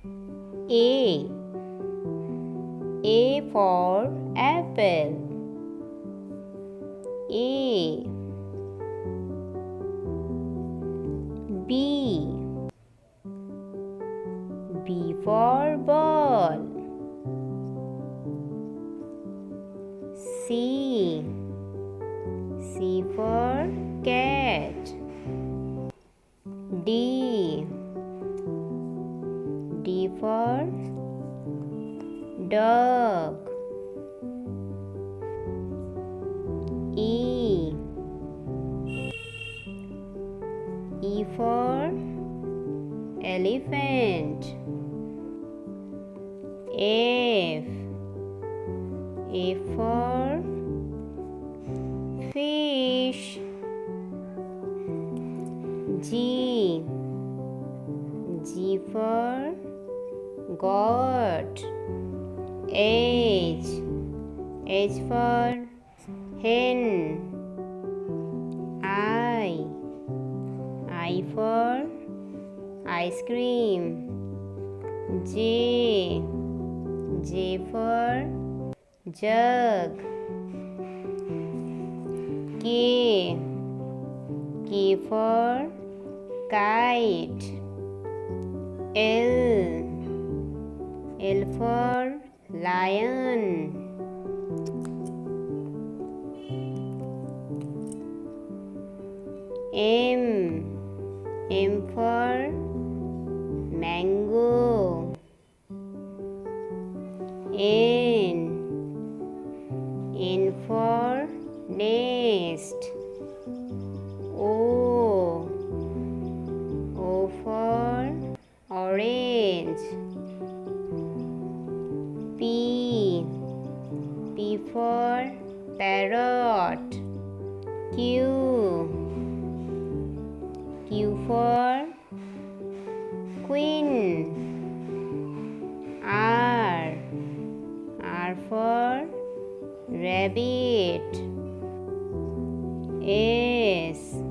A. A for apple. A. B. B for ball. C. C for cat. D. D for dog. E. E for elephant. F. F for fish. G. G for goat. H. H for hen. I for ice cream. J. J for jug. K. K for kite. L. L for lion. M. M for mango. N. N for nest. O. O for orange. P. P for parrot. Q. Q for queen. R. R for rabbit. S.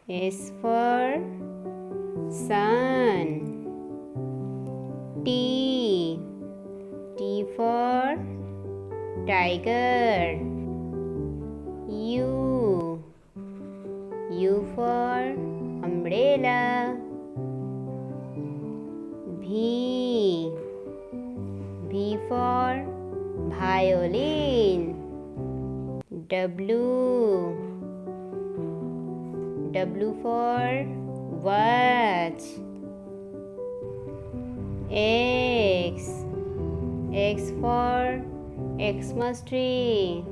S for sun. T. T for tiger. U. U for umbrella. V. V for violin. W. W for watch. X. X for Xmas tree.